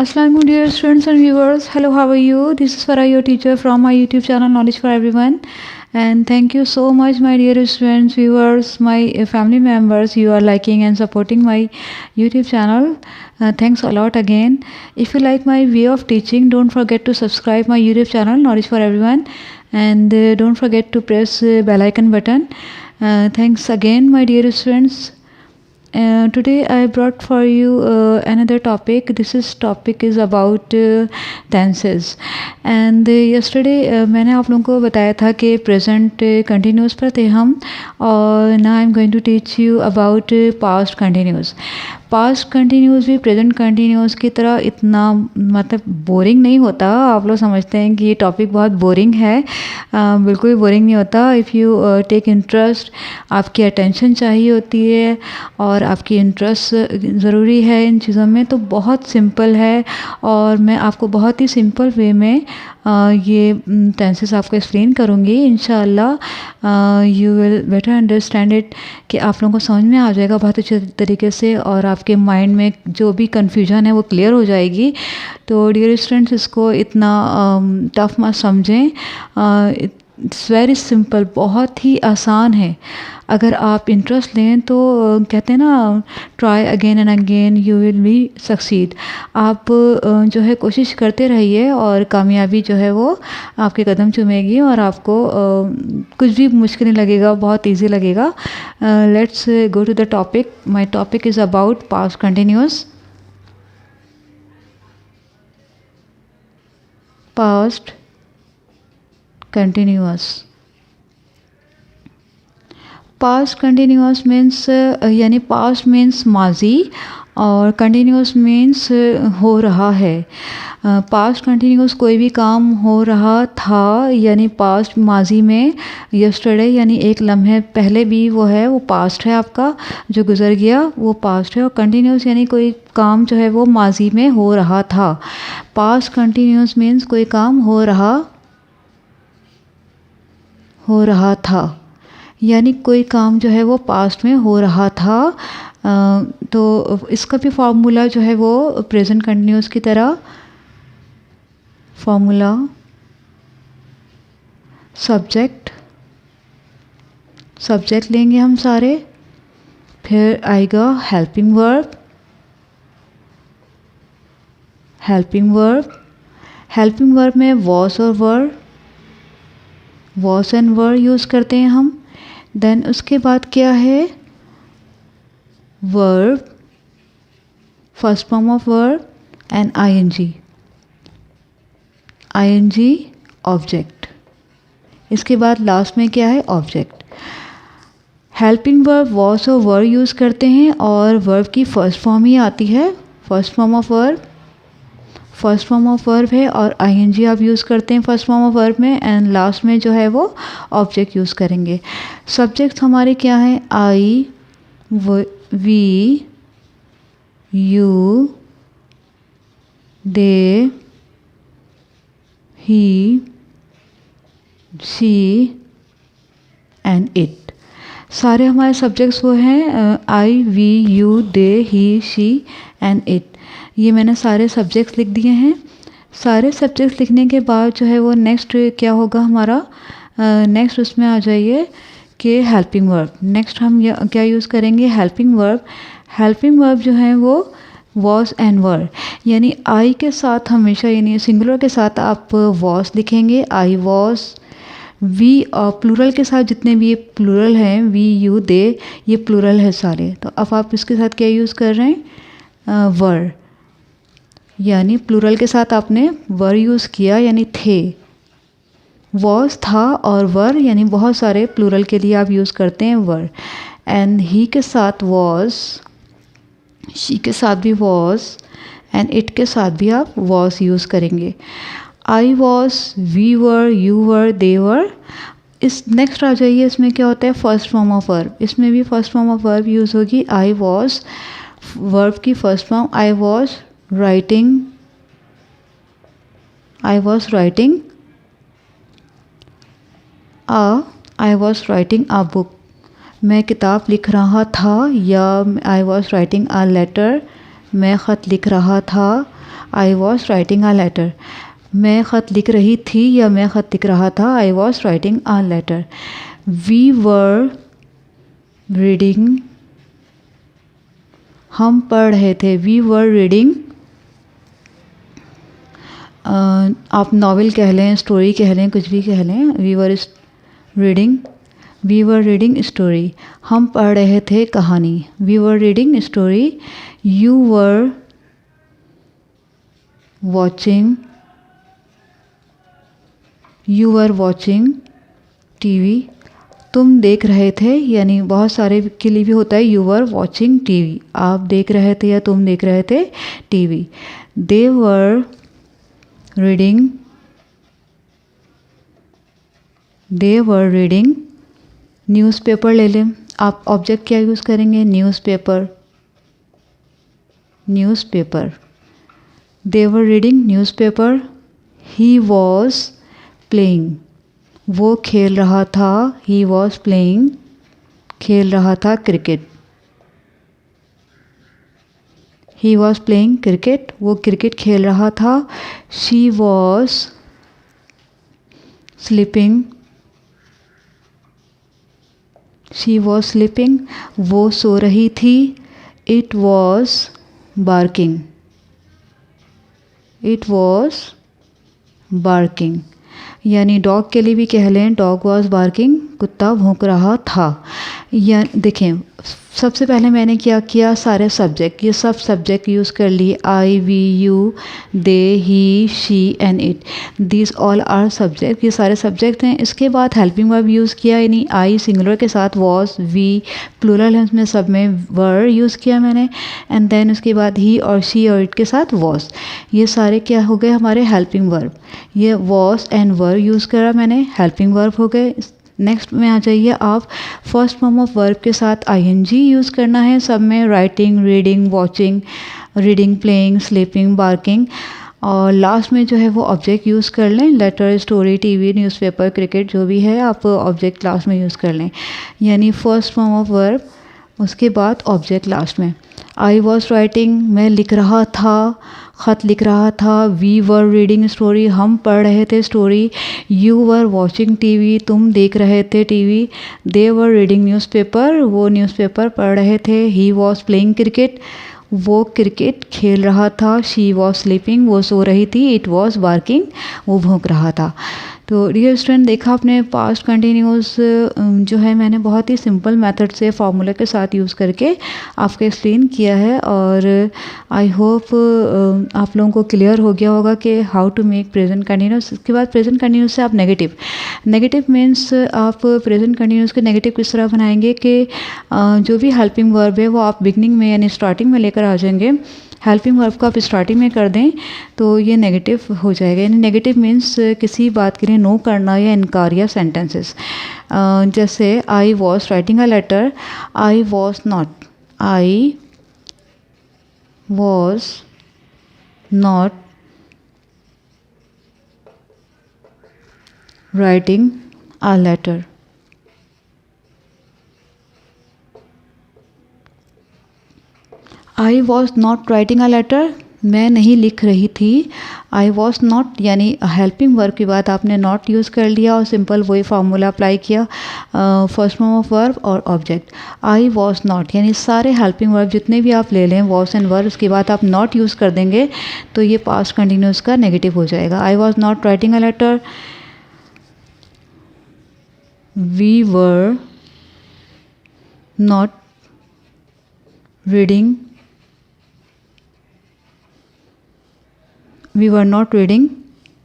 Assalamu dear students and viewers. Hello, how are you? This is Farah, your teacher from my YouTube channel Knowledge for Everyone. And thank you so much, my dear students, viewers, my family members. You are liking and supporting my YouTube channel. Thanks a lot again. If you like my way of teaching, don't forget to subscribe my YouTube channel Knowledge for Everyone, and don't forget to press bell icon button. Thanks again, my dear students. Today I brought for you another topic. This topic is about tenses. And yesterday मैंने आप लोगों को बताया था कि present continuous पर थे हम, और now I'm going to teach you about past continuous. Past continuous भी प्रेजेंट कंटिन्यूस की तरह इतना मतलब बोरिंग नहीं होता। आप लोग समझते हैं कि ये टॉपिक बहुत बोरिंग है, बिल्कुल भी बोरिंग नहीं होता। इफ़ यू टेक इंटरेस्ट, आपकी अटेंशन चाहिए होती है और आपकी इंटरेस्ट ज़रूरी है इन चीज़ों में, तो बहुत सिंपल है। और मैं आपको बहुत ही सिंपल वे में ये टेंसेस आपको एक्सप्लेन करूँगी। इंशाल्लाह you will better understand it, कि आप लोगों को समझ में आ जाएगा बहुत अच्छे तरीके से, और आपके माइंड में जो भी कन्फ्यूजन है वो क्लियर हो जाएगी। तो डियर स्टूडेंट्स, इसको इतना टफ मत समझें। इट्स वेरी सिंपल, बहुत ही आसान है। अगर आप इंटरेस्ट लें तो कहते हैं ना, try again and again you will be succeed. आप जो है कोशिश करते रहिए और कामयाबी जो है वो आपके कदम चूमेगी, और आपको कुछ भी मुश्किल नहीं लगेगा, बहुत इजी लगेगा। Let's go to the topic. My topic is about past continuous. Past continuous, past continuous means यानी पास्ट मीन्स माजी, और कंटिन्यूअस मीन्स हो रहा है। पास्ट कंटिन्यूअस कोई भी काम हो रहा था, यानी पास्ट माजी में यस्टरडे यानी एक लम्हे पहले भी वो है, वो पास्ट है आपका, जो गुजर गया वो पास्ट है। और कंटिन्यूअस यानी कोई काम जो है वो माजी में हो रहा था। पास्ट कंटिन्यूअस मीन्स कोई काम हो रहा था, यानी कोई काम जो है वो पास्ट में हो रहा था। तो इसका भी फार्मूला जो है वो प्रेजेंट कंटिन्यूअस की तरह, फार्मूला सब्जेक्ट लेंगे हम सारे, फिर आएगा हेल्पिंग वर्ब। हेल्पिंग वर्ब में वॉस और were, was and were use करते हैं हम। देन उसके बाद क्या है, verb, first form of verb, and ING object. इसके बाद लास्ट में क्या है, ऑब्जेक्ट। हेल्पिंग वर्ब वॉस और वर यूज़ करते हैं, और वर्ब की फर्स्ट फॉर्म ही आती है, फर्स्ट फॉर्म ऑफ वर्ब है, और आईएनजी आप यूज़ करते हैं फर्स्ट फॉर्म ऑफ वर्ब में, एंड लास्ट में जो है वो ऑब्जेक्ट यूज़ करेंगे। सब्जेक्ट हमारे क्या हैं, I, we, you, they, he, she and it. सारे हमारे सब्जेक्ट्स वो हैं I, we, you, they, he, she and it. ये मैंने सारे सब्जेक्ट्स लिख दिए हैं। सारे सब्जेक्ट्स लिखने के बाद जो है वो नेक्स्ट क्या होगा हमारा, नेक्स्ट उसमें आ जाइए कि हेल्पिंग वर्ब। नेक्स्ट हम क्या यूज़ करेंगे, हेल्पिंग वर्ब जो है वो वॉस एंड वर, यानी आई के साथ हमेशा, यानी सिंगुलर के साथ आप वॉस लिखेंगे, आई वॉस। वी और प्लूरल के साथ जितने भी ये प्लूरल हैं, वी, यू, दे, ये प्लूरल है सारे। तो अब आप इसके साथ क्या यूज़ कर रहे हैं, वर, यानी प्लूरल के साथ आपने वर यूज़ किया, यानी थे। वॉस था, और वर यानी बहुत सारे प्लूरल के लिए आप यूज़ करते हैं वर। एंड ही के साथ वॉस, शी के साथ भी वॉस, एंड इट के साथ भी आप वॉस यूज़ करेंगे। I was, we were, you were, they were. इस नेक्स्ट आ जाइए, इसमें क्या होता है, फर्स्ट फॉर्म ऑफ वर्ब। इसमें भी first form of verb use होगी। आई वॉस, वर्ब की first form, I was writing a book. मैं किताब लिख रहा था, या I was writing a letter मैं ख़त लिख रहा था, I was writing a letter. मैं ख़त लिख रही थी या मैं ख़त लिख रहा था, I was writing a letter. We were reading, हम पढ़ रहे थे, वी वर रीडिंग। आप नॉवेल कह लें, स्टोरी कह लें, कुछ भी कह लें। वी वर रीडिंग स्टोरी, हम पढ़ रहे थे कहानी। We were reading story. You were watching TV, तुम देख रहे थे, यानी बहुत सारे के लिए भी होता है यू वर वॉचिंग टीवी, आप देख रहे थे या तुम देख रहे थे TV. They were reading newspaper ले लें। आप ऑब्जेक्ट क्या यूज़ करेंगे, newspaper. They were reading newspaper. He was playing, वो खेल रहा था, ही वॉज प्लेइंग, खेल रहा था cricket. He was playing cricket, वो क्रिकेट खेल रहा था। शी वॉज स्लीपिंग, वो सो रही थी। इट वॉज बार्किंग, यानी डॉग के लिए भी कह लें, डॉग वॉज बार्किंग, कुत्ता भौंक रहा था। या देखें, सबसे पहले मैंने क्या किया, सारे सब्जेक्ट, ये सब सब्जेक्ट यूज़ कर लिए। I, we, you, they, he, she and it, these all are subject, ये सारे सब्जेक्ट हैं। इसके बाद हेल्पिंग वर्ब यूज़ किया, यानी आई सिंगुलर के साथ वॉज, वी प्लूरल है उसमें, सब में वर यूज़ किया मैंने। एंड देन उसके बाद ही और शी और इट के साथ वॉज। ये सारे क्या हो गए हमारे हेल्पिंग वर्ब। ये वॉज एंड वर यूज़ करा मैंने, हेल्पिंग वर्ब हो गए। नेक्स्ट में आ जाइए आप, फर्स्ट फॉर्म ऑफ वर्ब के साथ आईएनजी यूज़ करना है सब में, writing, reading, watching, reading, playing, sleeping, barking. और लास्ट में जो है वो ऑब्जेक्ट यूज़ कर लें, letter, story, TV, newspaper, cricket, जो भी है आप ऑब्जेक्ट लास्ट में यूज़ कर लें। यानी फर्स्ट फॉर्म ऑफ वर्ब, उसके बाद ऑब्जेक्ट लास्ट में। आई वॉज राइटिंग, मैं लिख रहा था, ख़त लिख रहा था। वी वर रीडिंग स्टोरी, हम पढ़ रहे थे story. You were watching TV, तुम देख रहे थे TV. They were reading newspaper, वो न्यूज़पेपर पढ़ रहे थे। ही वॉज प्लेइंग क्रिकेट, वो क्रिकेट खेल रहा था। शी वॉज स्लीपिंग, वो सो रही थी। इट वॉज बार्किंग, वो भौंक रहा था। तो डियर स्टूडेंट, देखा आपने पास्ट कंटिन्यूस जो है मैंने बहुत ही सिंपल मेथड से फार्मूला के साथ यूज़ करके आपको एक्सप्लेन किया है। और आई होप आप लोगों को क्लियर हो गया होगा कि how to make present continuous. इसके बाद प्रेजेंट कंटिन्यूस से आप नेगेटिव मीन्स आप प्रेजेंट कंटिन्यूस के नेगेटिव किस तरह बनाएंगे कि जो भी हेल्पिंग वर्ब है वो आप बिगनिंग में यानी स्टार्टिंग में लेकर आ जाएंगे। हेल्पिंग वर्ब को आप स्टार्टिंग में कर दें तो ये नेगेटिव हो जाएगा। यानी नेगेटिव मीन्स किसी बात के लिए नो करना या इनकार या सेंटेंसेस। जैसे I was writing a letter, I was not writing a letter. I was not writing a letter, मैं नहीं लिख रही थी। आई वॉज नॉट यानी हेल्पिंग वर्ब की बात आपने नॉट यूज़ कर लिया और सिंपल वही फार्मूला अप्लाई किया, फर्स्ट फॉर्म ऑफ वर्ब और ऑब्जेक्ट। आई वॉज नॉट यानी सारे हेल्पिंग वर्ब जितने भी आप ले लें वॉज एंड वर्ब, उसके बाद आप नॉट यूज़ कर देंगे तो ये पास्ट कंटिन्यूस का नेगेटिव हो जाएगा। I was not writing a letter, we were not reading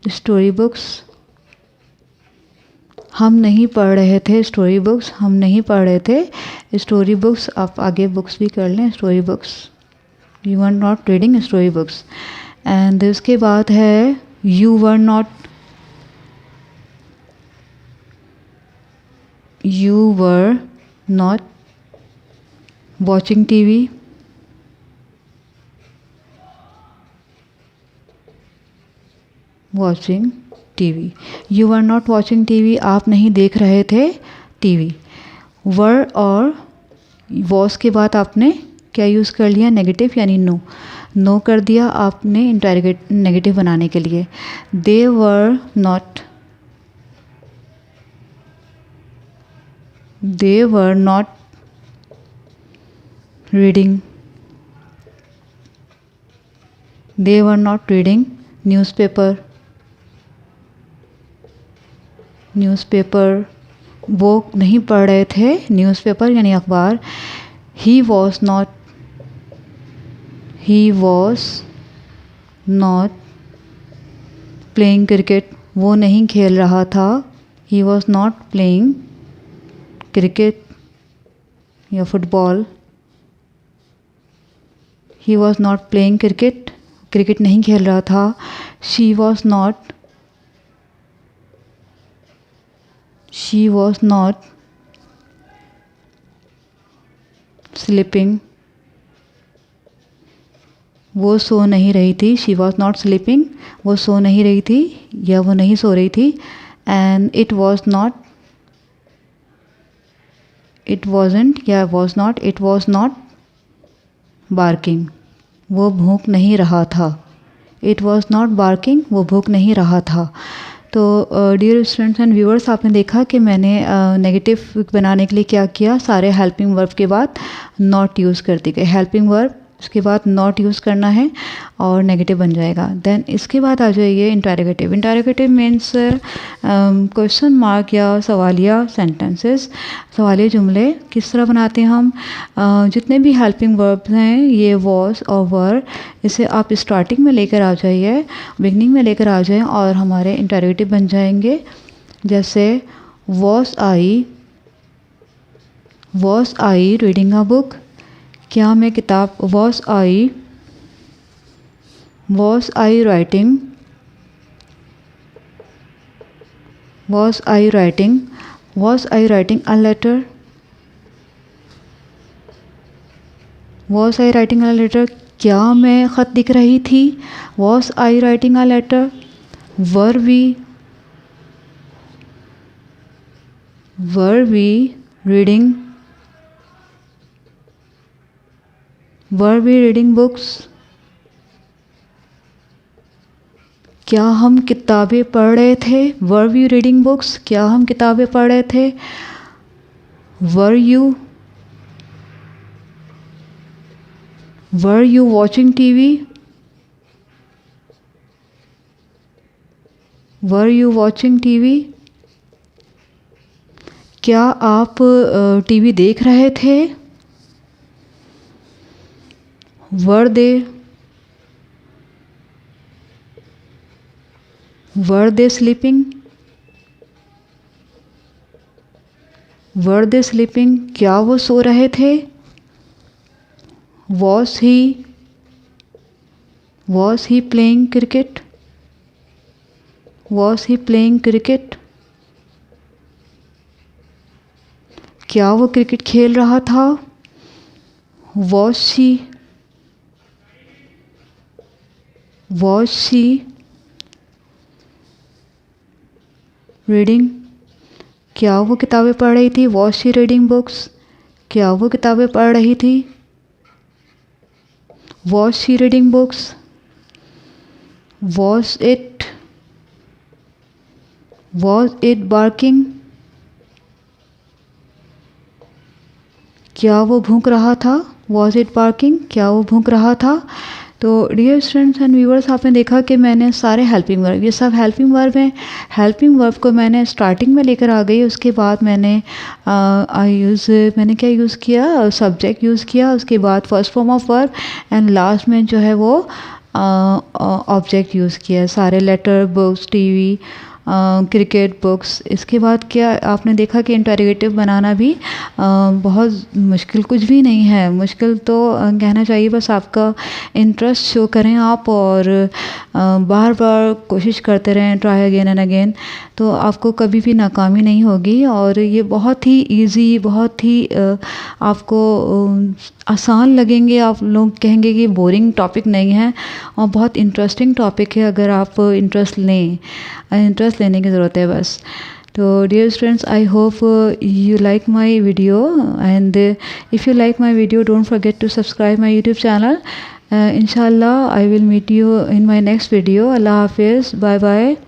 story books, हम नहीं पढ़ रहे थे स्टोरी बुक्स, हम नहीं पढ़ रहे थे स्टोरी बुक्स। आप आगे बुक्स भी कर लें, story books, we were not reading story books. And उसके बाद है you were not watching TV, you were not watching TV, आप नहीं देख रहे थे टीवी। वर और वॉज के बाद आपने क्या यूज़ कर लिया, नेगेटिव यानी नो। नो कर दिया आपने इंटरोगेट नेगेटिव बनाने के लिए। They were not reading newspaper वो नहीं पढ़ रहे थे न्यूज़पेपर यानी अखबार। He was not playing cricket, वो नहीं खेल रहा था। He was not playing cricket या football. He was not playing cricket, cricket नहीं खेल रहा था। शी वॉज नॉट स्लीपिंग, वो सो नहीं रही थी। शी वॉज नॉट स्लीपिंग, वो सो नहीं रही थी या वो नहीं सो रही थी। And it was not barking, वो भूख नहीं रहा था। इट वॉज नॉट बार्किंग, वो भूख नहीं रहा था। तो डियर स्टूडेंट्स एंड व्यूअर्स, आपने देखा कि मैंने नेगेटिव बनाने के लिए क्या किया। सारे हेल्पिंग वर्ब के बाद नॉट यूज़ कर दी गई। हेल्पिंग वर्ब उसके बाद नॉट यूज़ करना है और नेगेटिव बन जाएगा। देन इसके बाद आ जाइए interrogative. Interrogative means question mark या सवालिया सेंटेंसेस, सवालिया जुमले। किस तरह बनाते हैं हम? जितने भी हेल्पिंग वर्ब्स हैं, ये वॉज और वर, इसे आप स्टार्टिंग में लेकर आ जाइए, बिगनिंग में लेकर आ जाएं और हमारे इंटरोगेटिव बन जाएंगे। जैसे was I reading a book, क्या मैं किताब, was I writing a letter, क्या मैं ख़त लिख रही थी। Was I writing a letter. Were we reading books, क्या हम किताबें पढ़ रहे थे। वर वी रीडिंग बुक्स, क्या हम किताबें पढ़ रहे थे। वर यू वॉचिंग टीवी, क्या आप टीवी देख रहे थे। वर दे स्लीपिंग, क्या वो सो रहे थे। वॉज ही प्लेइंग क्रिकेट, क्या वो क्रिकेट खेल रहा था। वॉज शी रीडिंग, क्या वो किताबें पढ़ रही थी। वॉज शी रीडिंग बुक्स, क्या वो किताबें पढ़ रही थी। Was she reading books. Was it barking, क्या वो भूख रहा था। वॉज इट बार्किंग, क्या वो भूख रहा था। तो डियर स्टूडेंट्स एंड व्यूअर्स, आपने देखा कि मैंने सारे हेल्पिंग वर्ब, ये सब हेल्पिंग वर्ब हैं। हेल्पिंग वर्ब को मैंने स्टार्टिंग में लेकर आ गई। उसके बाद मैंने क्या यूज़ किया, सब्जेक्ट यूज़ किया। उसके बाद first form of verb and last में जो है वो ऑब्जेक्ट यूज़ किया। सारे letter, books, TV, cricket, books. इसके बाद क्या आपने देखा कि इंटरोगेटिव बनाना भी बहुत मुश्किल कुछ भी नहीं है। मुश्किल तो कहना चाहिए, बस आपका इंटरेस्ट शो करें आप और बार बार कोशिश करते रहें, ट्राई अगेन एंड अगेन, तो आपको कभी भी नाकामी नहीं होगी। और ये बहुत ही इजी, बहुत ही आपको आसान लगेंगे। आप लोग कहेंगे कि बोरिंग टॉपिक नहीं है और बहुत इंटरेस्टिंग टॉपिक है अगर आप इंटरेस्ट लेने की ज़रूरत है बस। तो dear students, I hope you like my video, and if you like my video, don't forget to subscribe my YouTube channel Inshallah, I will meet you in my next video. Allah Hafiz. Bye bye.